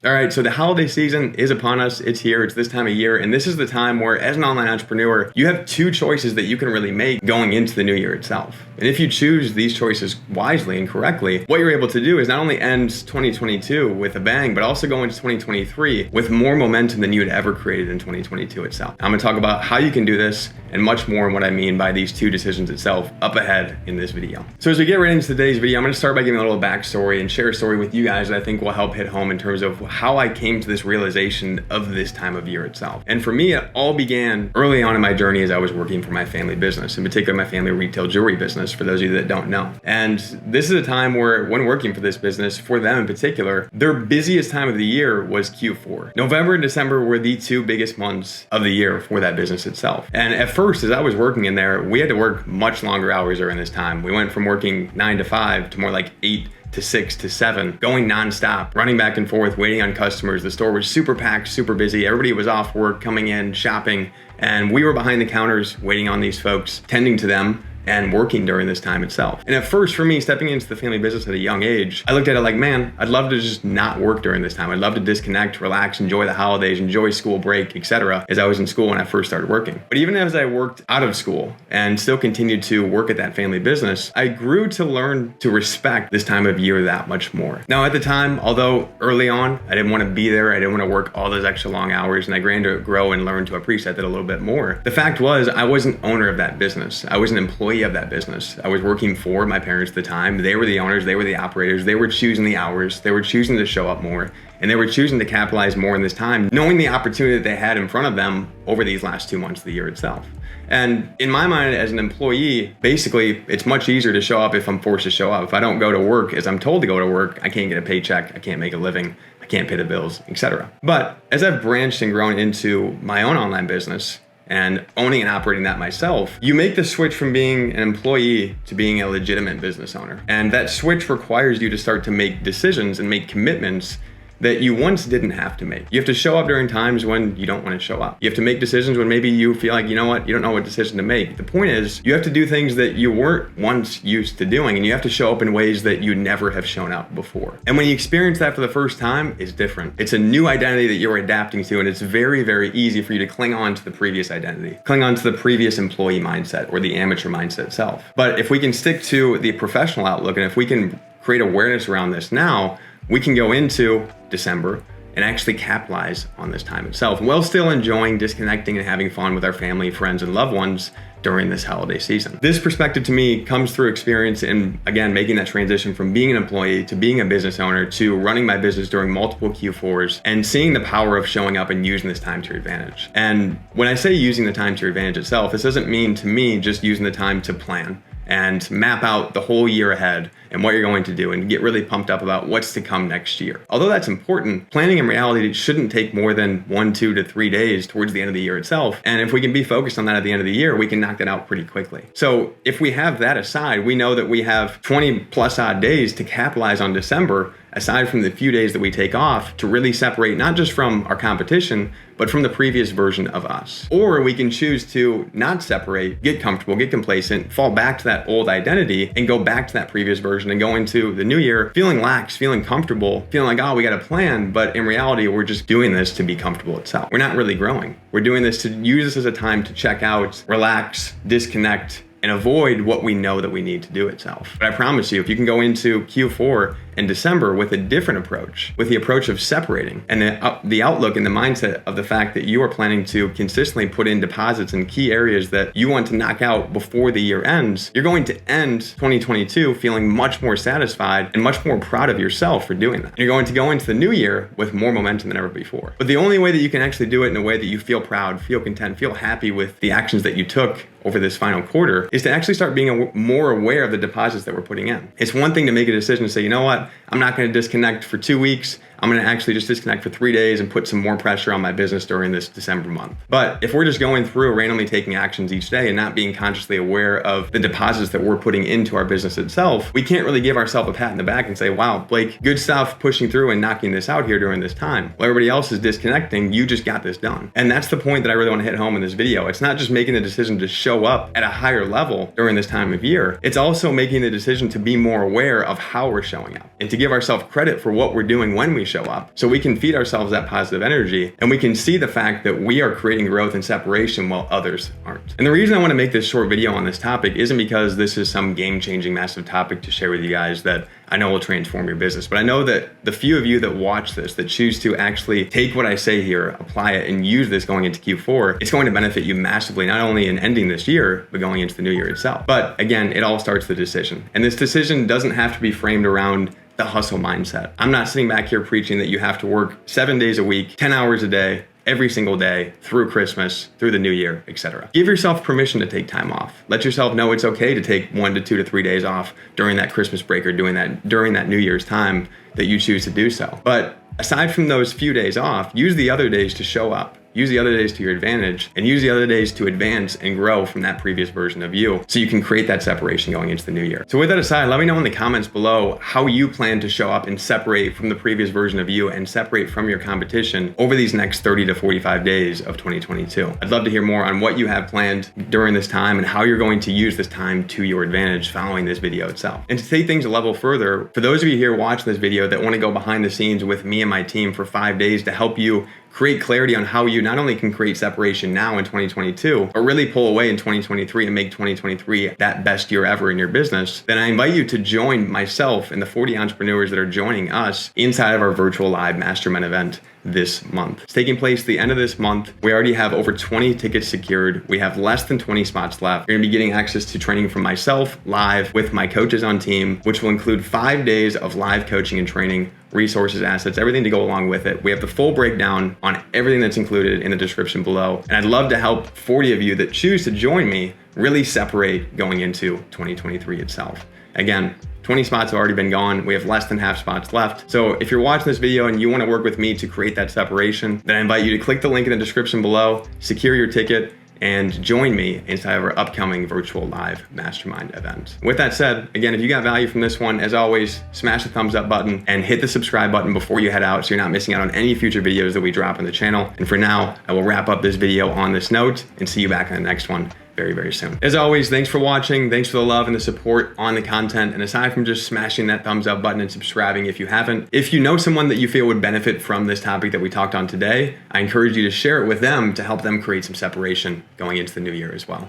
All right, so the holiday season is upon us. It's here. It's this time of year. And this is the time where, as an online entrepreneur, you have two choices that you can really make going into the new year itself. And if you choose these choices wisely and correctly, what you're able to do is not only end 2022 with a bang, but also go into 2023 with more momentum than you had ever created in 2022 itself. I'm going to talk about how you can do this and much more, and what I mean by these two decisions itself up ahead in this video. So as we get right into today's video, I'm going to start by giving a little backstory and share a story with you guys that I think will help hit home in terms of how I came to this realization of this time of year itself. And for me, it all began early on in my journey as I was working for my family business, in particular my family retail jewelry business, for those of you that don't know. And this is a time where, when working for this business, for them in particular, their busiest time of the year was Q4. November and December were the two biggest months of the year for that business itself. And at first, as I was working in there, we had to work much longer hours during this time. We went from working 9 to 5 to more like 8 to 6 to 7, going nonstop, running back and forth, waiting on customers. The store was super packed, super busy. Everybody was off work, coming in, shopping, and we were behind the counters waiting on these folks, tending to them, and working during this time itself. And at first, for me, stepping into the family business at a young age, I looked at it like, man, I'd love to just not work during this time. I'd love to disconnect, relax, enjoy the holidays, enjoy school break, etc., as I was in school when I first started working. But even as I worked out of school and still continued to work at that family business, I grew to learn to respect this time of year that much more. Now, at the time, although early on, I didn't want to be there, I didn't want to work all those extra long hours, and I began to grow and learn to appreciate that a little bit more. The fact was, I wasn't owner of that business. I was an employee of that business. I was working for my parents at the time. They were the owners, they were the operators, they were choosing the hours, they were choosing to show up more, and they were choosing to capitalize more in this time, knowing the opportunity that they had in front of them over these last 2 months of the year itself. And in my mind, as an employee, basically, it's much easier to show up if I'm forced to show up. If I don't go to work as I'm told to go to work, I can't get a paycheck, I can't make a living, I can't pay the bills, etc. But as I've branched and grown into my own online business, and owning and operating that myself, you make the switch from being an employee to being a legitimate business owner. And that switch requires you to start to make decisions and make commitments that you once didn't have to make. You have to show up during times when you don't want to show up. You have to make decisions when maybe you feel like, you know what, you don't know what decision to make. The point is, you have to do things that you weren't once used to doing, and you have to show up in ways that you never have shown up before. And when you experience that for the first time, it's different. It's a new identity that you're adapting to, and it's very, very easy for you to cling on to the previous identity, cling on to the previous employee mindset or the amateur mindset itself. But if we can stick to the professional outlook, and if we can create awareness around this now, we can go into December and actually capitalize on this time itself while still enjoying disconnecting and having fun with our family, friends, and loved ones during this holiday season. This perspective to me comes through experience in, again, making that transition from being an employee to being a business owner to running my business during multiple Q4s and seeing the power of showing up and using this time to your advantage. And when I say using the time to your advantage itself, this doesn't mean to me just using the time to plan and map out the whole year ahead and what you're going to do and get really pumped up about what's to come next year. Although that's important, planning in reality shouldn't take more than 1, 2 to 3 days towards the end of the year itself. And if we can be focused on that at the end of the year, we can knock that out pretty quickly. So if we have that aside, we know that we have 20 plus odd days to capitalize on December, aside from the few days that we take off, to really separate not just from our competition, but from the previous version of us. Or we can choose to not separate, get comfortable, get complacent, fall back to that old identity and go back to that previous version and go into the new year feeling lax, feeling comfortable, feeling like, oh, we got a plan. But in reality, we're just doing this to be comfortable itself. We're not really growing. We're doing this to use this as a time to check out, relax, disconnect, and avoid what we know that we need to do itself. But I promise you, if you can go into Q4 in December with a different approach, with the approach of separating and the outlook and the mindset of the fact that you are planning to consistently put in deposits in key areas that you want to knock out before the year ends, you're going to end 2022 feeling much more satisfied and much more proud of yourself for doing that. And you're going to go into the new year with more momentum than ever before. But the only way that you can actually do it in a way that you feel proud, feel content, feel happy with the actions that you took over this final quarter is to actually start being more aware of the deposits that we're putting in. It's one thing to make a decision to say, you know what, I'm not going to disconnect for 2 weeks. I'm going to actually just disconnect for 3 days and put some more pressure on my business during this December month. But if we're just going through randomly taking actions each day and not being consciously aware of the deposits that we're putting into our business itself, we can't really give ourselves a pat in the back and say, wow, Blake, good stuff pushing through and knocking this out here during this time. While everybody else is disconnecting, you just got this done. And that's the point that I really want to hit home in this video. It's not just making the decision to show up at a higher level during this time of year. It's also making the decision to be more aware of how we're showing up and to give ourselves credit for what we're doing when we show up. So we can feed ourselves that positive energy, and we can see the fact that we are creating growth and separation while others aren't. And the reason I want to make this short video on this topic isn't because this is some game-changing massive topic to share with you guys that I know will transform your business, but I know that the few of you that watch this, that choose to actually take what I say here, apply it, and use this going into Q4, it's going to benefit you massively, not only in ending this year, but going into the new year itself. But again, it all starts with the decision. And this decision doesn't have to be framed around the hustle mindset. I'm not sitting back here preaching that you have to work 7 days a week, 10 hours a day, every single day through Christmas, through the new year, etc. Give yourself permission to take time off. Let yourself know it's okay to take 1 to 2 to 3 days off during that Christmas break or during that New Year's time that you choose to do so. But aside from those few days off, use the other days to show up. Use the other days to your advantage, and use the other days to advance and grow from that previous version of you so you can create that separation going into the new year. So with that aside, let me know in the comments below how you plan to show up and separate from the previous version of you and separate from your competition over these next 30 to 45 days of 2022. I'd love to hear more on what you have planned during this time and how you're going to use this time to your advantage following this video itself. And to take things a level further, for those of you here watching this video that want to go behind the scenes with me and my team for 5 days to help you create clarity on how you not only can create separation now in 2022, but really pull away in 2023 and make 2023 that best year ever in your business, then I invite you to join myself and the 40 entrepreneurs that are joining us inside of our virtual live mastermind event this month. It's taking place the end of this month. We already have over 20 tickets secured. We have less than 20 spots left. You're gonna be getting access to training from myself live with my coaches on team, which will include 5 days of live coaching and training, resources, assets, everything to go along with it. We have the full breakdown on everything that's included in the description below. And I'd love to help 40 of you that choose to join me really separate going into 2023 itself. Again, 20 spots have already been gone. We have less than half spots left. So if you're watching this video and you want to work with me to create that separation, then I invite you to click the link in the description below, secure your ticket, and join me inside of our upcoming virtual live mastermind event. With that said, again, if you got value from this one, as always, smash the thumbs up button and hit the subscribe button before you head out so you're not missing out on any future videos that we drop on the channel. And for now, I will wrap up this video on this note and see you back on the next one very, very soon. As always, thanks for watching. Thanks for the love and the support on the content. And aside from just smashing that thumbs up button and subscribing if you haven't, if you know someone that you feel would benefit from this topic that we talked on today, I encourage you to share it with them to help them create some separation going into the new year as well.